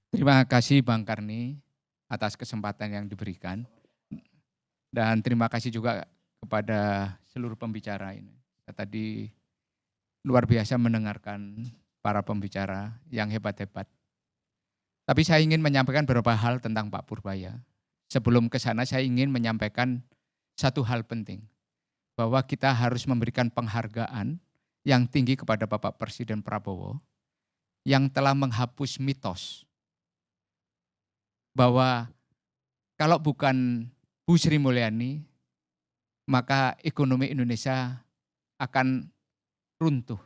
Terima kasih Bang Karni atas kesempatan yang diberikan. Dan terima kasih juga kepada seluruh pembicara ini. Saya tadi luar biasa mendengarkan para pembicara yang hebat-hebat. Tapi saya ingin menyampaikan beberapa hal tentang Pak Purbaya. Sebelum ke sana saya ingin menyampaikan satu hal penting. Bahwa kita harus memberikan penghargaan yang tinggi kepada Bapak Presiden Prabowo yang telah menghapus mitos bahwa kalau bukan Bu Sri Mulyani, maka ekonomi Indonesia akan runtuh.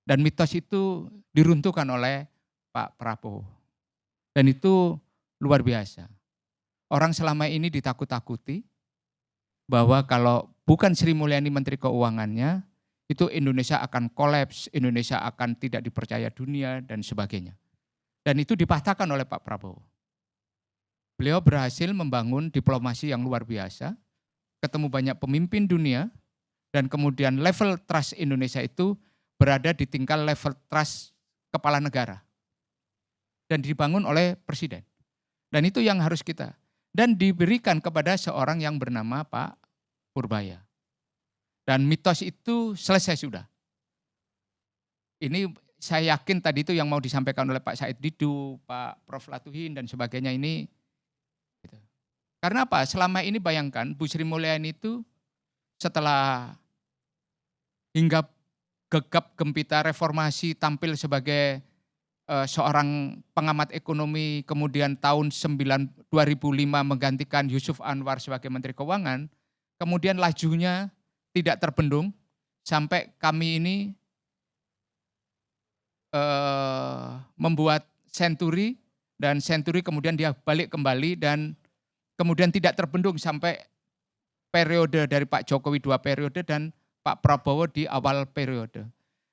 Dan mitos itu diruntuhkan oleh Pak Prabowo. Dan itu luar biasa. Orang selama ini ditakut-takuti bahwa kalau bukan Sri Mulyani Menteri Keuangannya, itu Indonesia akan kolaps, Indonesia akan tidak dipercaya dunia, dan sebagainya. Dan itu dipatahkan oleh Pak Prabowo. Beliau berhasil membangun diplomasi yang luar biasa, ketemu banyak pemimpin dunia, dan kemudian level trust Indonesia itu berada di tingkat level trust kepala negara. Dan dibangun oleh Presiden. Dan itu yang harus kita. Dan diberikan kepada seorang yang bernama Pak Purbaya. Dan mitos itu selesai sudah. Ini saya yakin tadi itu yang mau disampaikan oleh Pak Said Didu, Pak Prof. Latuhin, dan sebagainya ini. Gitu. Karena apa? Selama ini bayangkan Bu Sri Mulyani itu setelah hingga gegap gempita reformasi tampil sebagai seorang pengamat ekonomi, kemudian tahun 2005 menggantikan Yusuf Anwar sebagai Menteri Keuangan, kemudian lajunya tidak terbendung sampai kami ini membuat Century, dan Century kemudian dia balik kembali dan kemudian tidak terbendung sampai periode dari Pak Jokowi 2 periode dan Pak Prabowo di awal periode.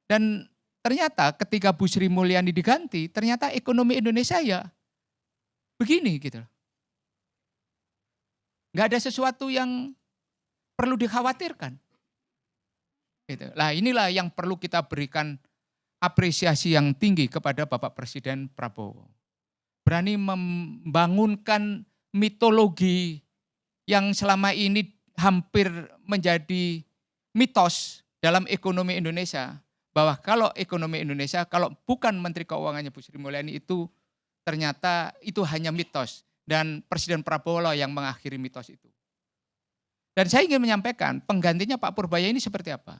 Dan ternyata ketika Bu Sri Mulyani diganti, ternyata ekonomi Indonesia ya begini gitu. Nggak ada sesuatu yang perlu dikhawatirkan. Gitu. Nah inilah yang perlu kita berikan apresiasi yang tinggi kepada Bapak Presiden Prabowo. Berani membangunkan mitologi yang selama ini hampir menjadi mitos dalam ekonomi Indonesia. Bahwa kalau ekonomi Indonesia, kalau bukan Menteri Keuangannya Bu Sri Mulyani itu ternyata itu hanya mitos. Dan Presiden Prabowo yang mengakhiri mitos itu. Dan saya ingin menyampaikan penggantinya Pak Purbaya ini seperti apa.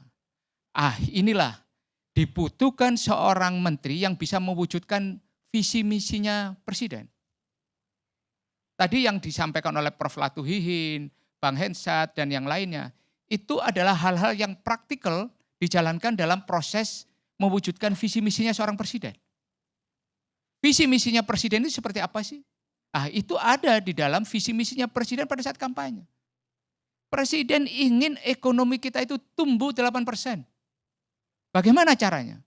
Inilah dibutuhkan seorang menteri yang bisa mewujudkan visi misinya Presiden. Tadi yang disampaikan oleh Prof. Latuhihin, Bang Hensat, dan yang lainnya, itu adalah hal-hal yang praktikal dijalankan dalam proses mewujudkan visi misinya seorang presiden. Visi misinya presiden itu seperti apa sih? Itu ada di dalam visi misinya presiden pada saat kampanye. Presiden ingin ekonomi kita itu tumbuh 8%. Bagaimana caranya?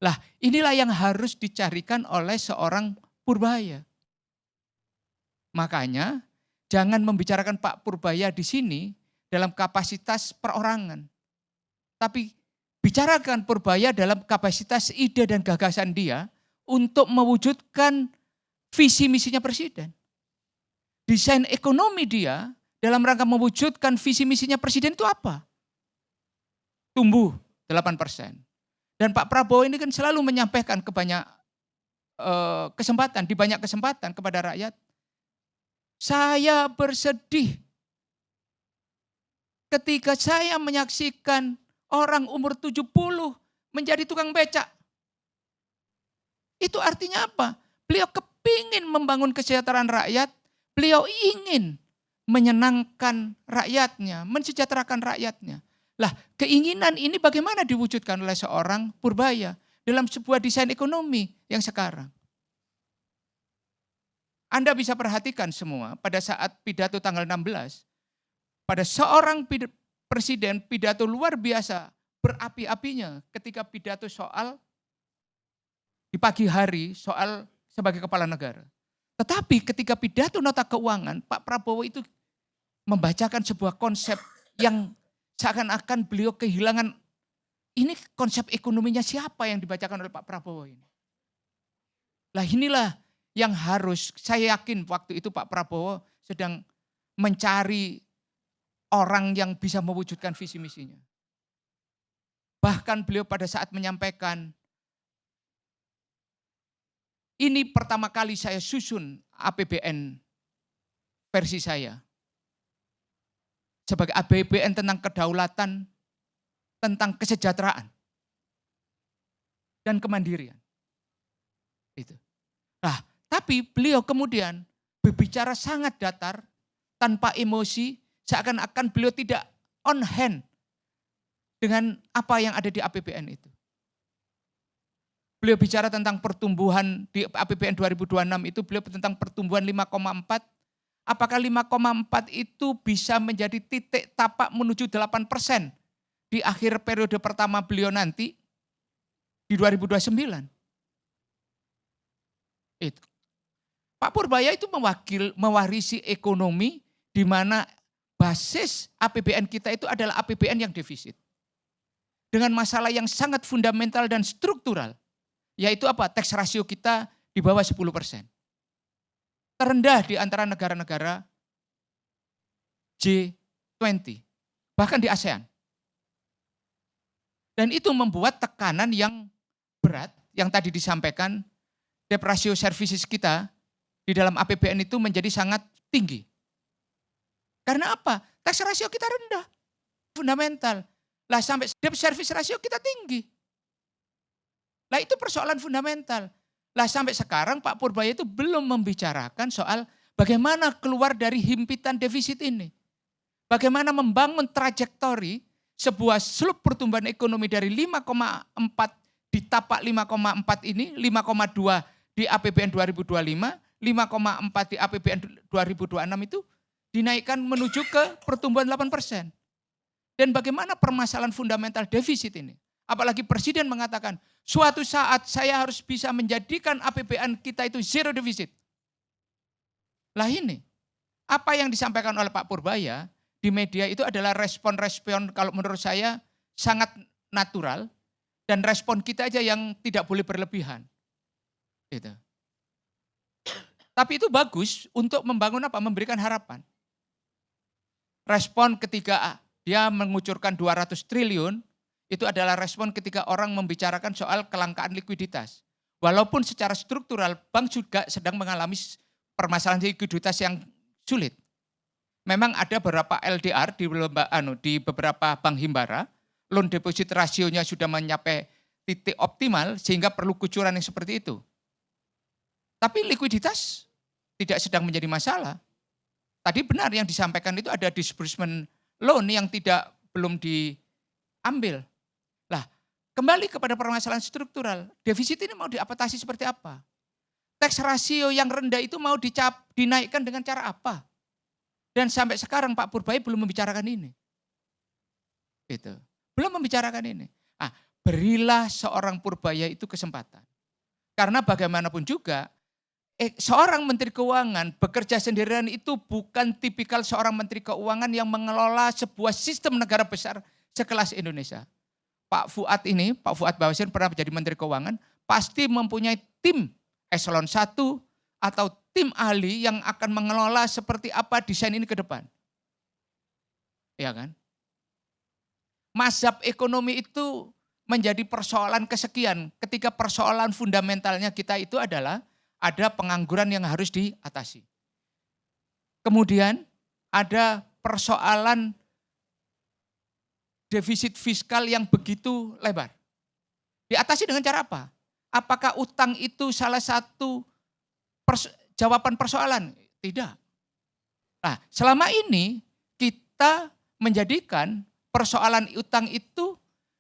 Lah, inilah yang harus dicarikan oleh seorang Purbaya. Makanya jangan membicarakan Pak Purbaya di sini dalam kapasitas perorangan. Tapi bicarakan Purbaya dalam kapasitas ide dan gagasan dia untuk mewujudkan visi misinya presiden. Desain ekonomi dia dalam rangka mewujudkan visi misinya presiden itu apa? Tumbuh 8%. Dan Pak Prabowo ini kan selalu menyampaikan ke banyak kesempatan, di banyak kesempatan kepada rakyat. Saya bersedih ketika saya menyaksikan orang umur 70 menjadi tukang becak. Itu artinya apa? Beliau kepingin membangun kesejahteraan rakyat, beliau ingin menyenangkan rakyatnya, mensejahterakan rakyatnya. Lah, keinginan ini bagaimana diwujudkan oleh seorang Purbaya dalam sebuah desain ekonomi yang sekarang? Anda bisa perhatikan semua pada saat pidato tanggal 16, pada seorang presiden pidato luar biasa berapi-apinya ketika pidato soal di pagi hari soal sebagai kepala negara. Tetapi ketika pidato nota keuangan, Pak Prabowo itu membacakan sebuah konsep yang seakan-akan beliau kehilangan ini konsep ekonominya siapa yang dibacakan oleh Pak Prabowo ini? Lah inilah yang harus, saya yakin waktu itu Pak Prabowo sedang mencari orang yang bisa mewujudkan visi misinya. Bahkan beliau pada saat menyampaikan, ini pertama kali saya susun APBN versi saya. Sebagai APBN tentang kedaulatan, tentang kesejahteraan, dan kemandirian. Itu. Nah, tapi beliau kemudian berbicara sangat datar, tanpa emosi, seakan-akan beliau tidak on hand dengan apa yang ada di APBN itu. Beliau bicara tentang pertumbuhan di APBN 2026 itu, beliau tentang pertumbuhan 5,4. Apakah 5,4 itu bisa menjadi titik tapak menuju 8% di akhir periode pertama beliau nanti di 2029? Itu. Pak Purbaya itu mewarisi ekonomi di mana basis APBN kita itu adalah APBN yang defisit. Dengan masalah yang sangat fundamental dan struktural, yaitu apa? Tax ratio kita di bawah 10%. Terendah di antara negara-negara G20, bahkan di ASEAN. Dan itu membuat tekanan yang berat, yang tadi disampaikan, debt ratio services kita di dalam APBN itu menjadi sangat tinggi. Karena apa? Tax ratio kita rendah, fundamental. Lah sampai debt service ratio kita tinggi. Lah itu persoalan fundamental. Lah sampai sekarang Pak Purbaya itu belum membicarakan soal bagaimana keluar dari himpitan defisit ini. Bagaimana membangun trajektori sebuah slope pertumbuhan ekonomi dari 5,4 di tapak 5,4 ini, 5,2 di APBN 2025, 5,4 di APBN 2026 itu dinaikkan menuju ke pertumbuhan 8%. Dan bagaimana permasalahan fundamental defisit ini? Apalagi Presiden mengatakan, suatu saat saya harus bisa menjadikan APBN kita itu zero defisit. Lah ini, apa yang disampaikan oleh Pak Purbaya di media itu adalah respon-respon kalau menurut saya sangat natural, dan respon kita aja yang tidak boleh berlebihan. Gitu. Tapi itu bagus untuk membangun apa? Memberikan harapan. Respon ketika dia mengucurkan 200 triliun, itu adalah respon ketika orang membicarakan soal kelangkaan likuiditas. Walaupun secara struktural bank juga sedang mengalami permasalahan likuiditas yang sulit. Memang ada beberapa LDR di beberapa bank himbara, loan deposit rasionya sudah mencapai titik optimal sehingga perlu kucuran yang seperti itu. Tapi likuiditas tidak sedang menjadi masalah. Tadi benar yang disampaikan itu ada disbursement loan yang belum diambil. Lah, kembali kepada permasalahan struktural, defisit ini mau diatasi seperti apa? Tax ratio yang rendah itu mau dinaikkan dengan cara apa? Dan sampai sekarang Pak Purbaya belum membicarakan ini. Gitu. Belum membicarakan ini. Berilah seorang Purbaya itu kesempatan. Karena bagaimanapun juga, seorang Menteri Keuangan bekerja sendirian itu bukan tipikal seorang Menteri Keuangan yang mengelola sebuah sistem negara besar sekelas Indonesia. Pak Fuad Bawasir pernah menjadi Menteri Keuangan, pasti mempunyai tim eselon 1 atau tim ahli yang akan mengelola seperti apa desain ini ke depan. Ya kan? Mazhab ekonomi itu menjadi persoalan kesekian ketika persoalan fundamentalnya kita itu adalah ada pengangguran yang harus diatasi. Kemudian ada persoalan defisit fiskal yang begitu lebar. Diatasi dengan cara apa? Apakah utang itu salah satu jawaban persoalan? Tidak. Nah, selama ini kita menjadikan persoalan utang itu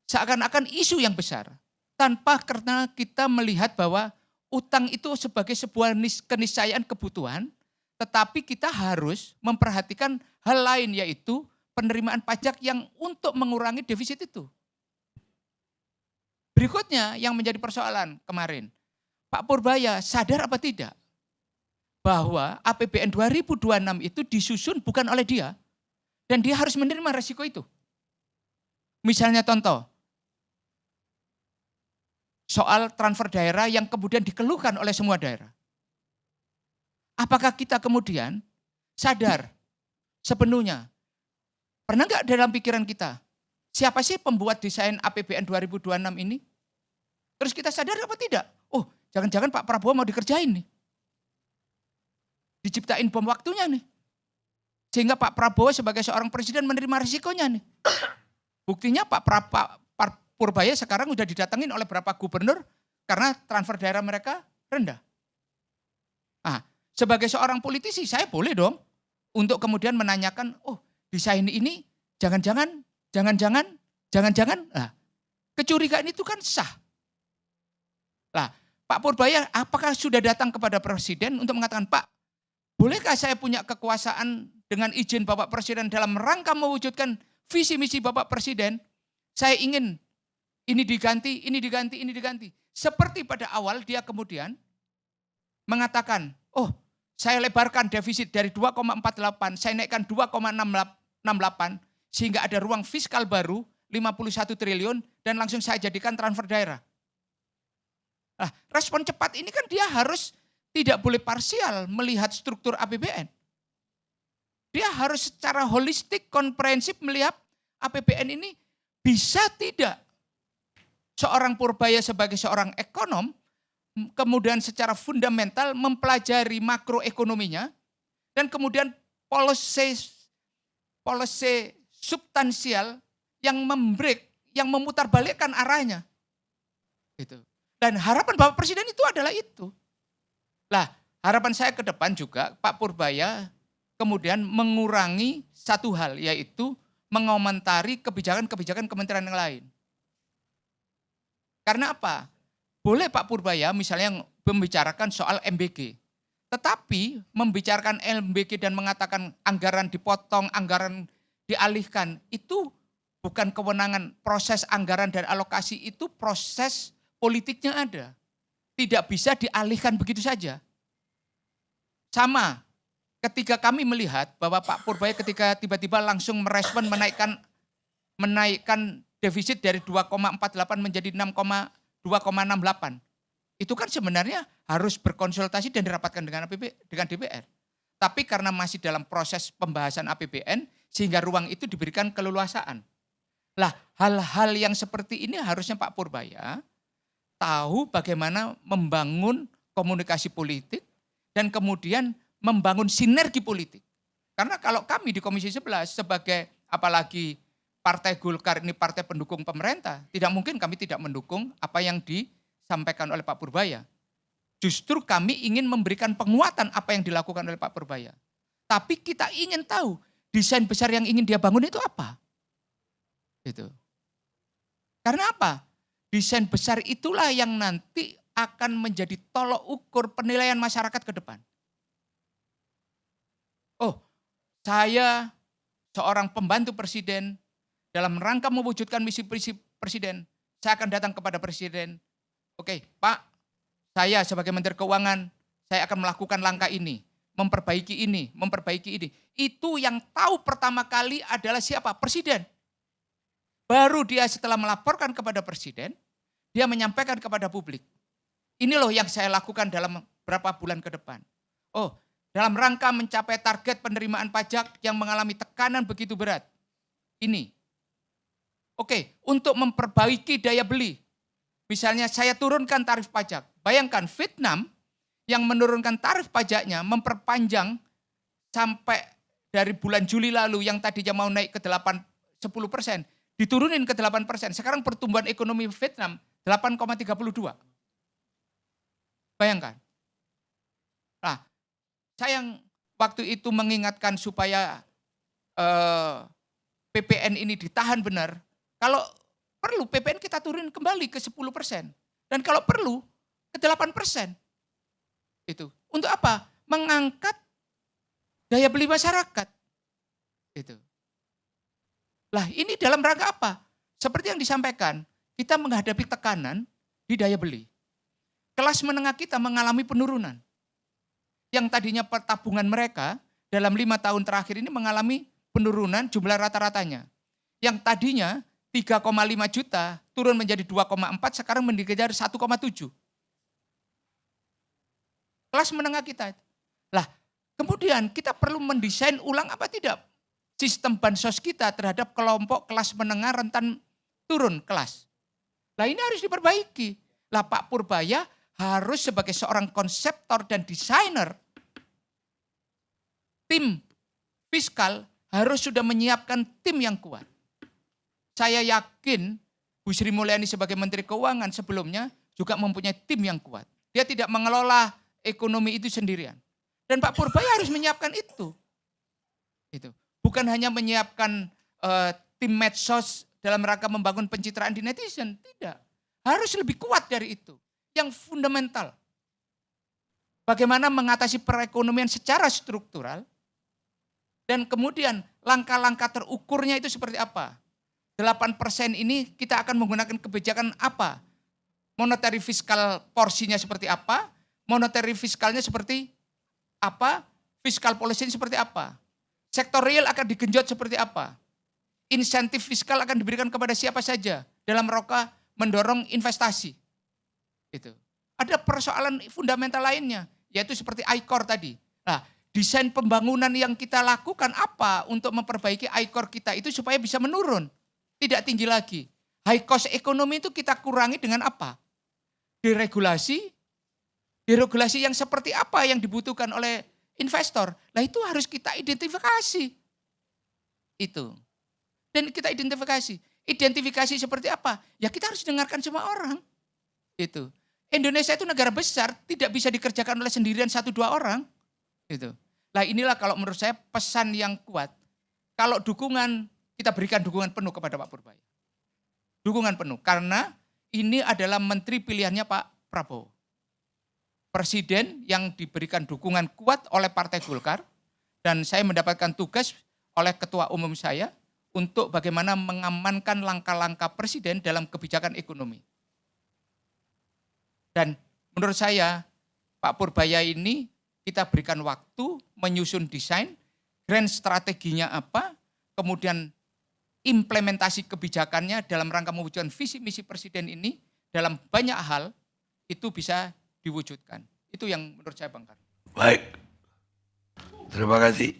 seakan-akan isu yang besar. Karena kita melihat bahwa utang itu sebagai sebuah keniscayaan kebutuhan, tetapi kita harus memperhatikan hal lain, yaitu penerimaan pajak yang untuk mengurangi defisit itu. Berikutnya yang menjadi persoalan kemarin, Pak Purbaya sadar apa tidak bahwa APBN 2026 itu disusun bukan oleh dia, dan dia harus menerima resiko itu. Misalnya contoh, soal transfer daerah yang kemudian dikeluhkan oleh semua daerah. Apakah kita kemudian sadar sepenuhnya? Pernah nggak dalam pikiran kita, siapa sih pembuat desain APBN 2026 ini? Terus kita sadar apa tidak? Oh, jangan-jangan Pak Prabowo mau dikerjain nih. Diciptain bom waktunya nih. Sehingga Pak Prabowo sebagai seorang presiden menerima risikonya nih. Buktinya Pak Purbaya sekarang udah didatengin oleh beberapa gubernur karena transfer daerah mereka rendah. Nah, sebagai seorang politisi saya boleh dong untuk kemudian menanyakan, oh desain ini jangan-jangan, nah, kecurigaan itu kan sah. Lah, Pak Purbaya apakah sudah datang kepada Presiden untuk mengatakan, Pak, bolehkah saya punya kekuasaan dengan izin Bapak Presiden dalam rangka mewujudkan visi misi Bapak Presiden, saya ingin ini diganti, ini diganti, ini diganti. Seperti pada awal dia kemudian mengatakan, oh saya lebarkan defisit dari 2,48, saya naikkan 2,68, sehingga ada ruang fiskal baru 51 triliun dan langsung saya jadikan transfer daerah. Nah, respon cepat ini kan dia harus tidak boleh parsial melihat struktur APBN. Dia harus secara holistik, komprehensif melihat APBN ini bisa tidak seorang Purbaya sebagai seorang ekonom kemudian secara fundamental mempelajari makroekonominya dan kemudian policy substansial yang membreak, yang memutarbalikkan arahnya. Gitu. Dan harapan Bapak Presiden itu adalah itu. Lah, harapan saya ke depan juga Pak Purbaya kemudian mengurangi satu hal, yaitu mengomentari kebijakan-kebijakan kementerian yang lain. Karena apa? Boleh Pak Purbaya misalnya membicarakan soal MBG. Tetapi membicarakan MBG dan mengatakan anggaran dipotong, anggaran dialihkan, itu bukan kewenangan. Proses anggaran dan alokasi itu proses politiknya ada. Tidak bisa dialihkan begitu saja. Sama ketika kami melihat bahwa Pak Purbaya ketika tiba-tiba langsung merespon menaikkan defisit dari 2,48 menjadi 2,68. Itu kan sebenarnya harus berkonsultasi dan dirapatkan dengan DPR. Tapi karena masih dalam proses pembahasan APBN, sehingga ruang itu diberikan keleluasaan. Lah, hal-hal yang seperti ini harusnya Pak Purbaya tahu bagaimana membangun komunikasi politik dan kemudian membangun sinergi politik. Karena kalau kami di Komisi 11 sebagai apalagi Partai Golkar ini partai pendukung pemerintah, tidak mungkin kami tidak mendukung apa yang disampaikan oleh Pak Purbaya. Justru kami ingin memberikan penguatan apa yang dilakukan oleh Pak Purbaya. Tapi kita ingin tahu desain besar yang ingin dia bangun itu apa. Gitu. Karena apa? Desain besar itulah yang nanti akan menjadi tolok ukur penilaian masyarakat ke depan. Oh, saya seorang pembantu presiden, dalam rangka mewujudkan misi presiden, saya akan datang kepada presiden. Oke, Pak, saya sebagai Menteri Keuangan, saya akan melakukan langkah ini, memperbaiki ini, memperbaiki ini. Itu yang tahu pertama kali adalah siapa? Presiden. Baru dia setelah melaporkan kepada presiden, dia menyampaikan kepada publik. Ini loh yang saya lakukan dalam beberapa bulan ke depan. Oh, dalam rangka mencapai target penerimaan pajak yang mengalami tekanan begitu berat. Ini. Oke, untuk memperbaiki daya beli. Misalnya saya turunkan tarif pajak. Bayangkan Vietnam yang menurunkan tarif pajaknya memperpanjang sampai dari bulan Juli lalu yang tadinya mau naik ke 10%, diturunin ke 8%. Sekarang pertumbuhan ekonomi Vietnam 8,32. Bayangkan. Nah, saya yang waktu itu mengingatkan supaya PPN ini ditahan benar. Kalau perlu PPN kita turunin kembali ke 10%. Dan kalau perlu ke 8%. Itu. Untuk apa? Mengangkat daya beli masyarakat. Itu. Lah ini dalam rangka apa? Seperti yang disampaikan, kita menghadapi tekanan di daya beli. Kelas menengah kita mengalami penurunan. Yang tadinya pertabungan mereka dalam 5 tahun terakhir ini mengalami penurunan jumlah rata-ratanya. Yang tadinya 3,5 juta turun menjadi 2,4, sekarang dikejar 1,7. Kelas menengah kita. Lah, kemudian kita perlu mendesain ulang apa tidak sistem bansos kita terhadap kelompok kelas menengah rentan turun kelas. Lah ini harus diperbaiki. Lah Pak Purbaya harus sebagai seorang konseptor dan desainer tim fiskal harus sudah menyiapkan tim yang kuat. Saya yakin Bu Sri Mulyani sebagai Menteri Keuangan sebelumnya juga mempunyai tim yang kuat. Dia tidak mengelola ekonomi itu sendirian. Dan Pak Purbaya harus menyiapkan itu. Bukan hanya menyiapkan tim medsos dalam rangka membangun pencitraan di netizen. Tidak. Harus lebih kuat dari itu. Yang fundamental. Bagaimana mengatasi perekonomian secara struktural. Dan kemudian langkah-langkah terukurnya itu seperti apa. 8% ini kita akan menggunakan kebijakan apa. Monetary fiskal porsinya seperti apa. Monetary fiskalnya seperti apa. Fiskal policy seperti apa. Sektor real akan digenjot seperti apa. Insentif fiskal akan diberikan kepada siapa saja. Dalam rangka mendorong investasi. Itu. Ada persoalan fundamental lainnya. Yaitu seperti I-Core tadi. Nah, desain pembangunan yang kita lakukan apa untuk memperbaiki I-Core kita itu supaya bisa menurun. Tidak tinggi lagi. High cost ekonomi itu kita kurangi dengan apa? Deregulasi yang seperti apa yang dibutuhkan oleh investor. Nah itu harus kita identifikasi. Itu. Dan kita identifikasi. Identifikasi seperti apa? Ya kita harus dengarkan semua orang. Itu. Indonesia itu negara besar, tidak bisa dikerjakan oleh sendirian 1-2 orang. Gitu. Nah inilah kalau menurut saya pesan yang kuat. Kalau dukungan, kita berikan dukungan penuh kepada Pak Purbaya. Dukungan penuh, karena ini adalah menteri pilihannya Pak Prabowo. Presiden yang diberikan dukungan kuat oleh Partai Golkar, dan saya mendapatkan tugas oleh Ketua Umum saya untuk bagaimana mengamankan langkah-langkah Presiden dalam kebijakan ekonomi. Dan menurut saya Pak Purbaya ini kita berikan waktu menyusun desain, grand strateginya apa, kemudian implementasi kebijakannya dalam rangka mewujudkan visi misi Presiden ini dalam banyak hal itu bisa diwujudkan. Itu yang menurut saya Bang Karno. Baik, terima kasih.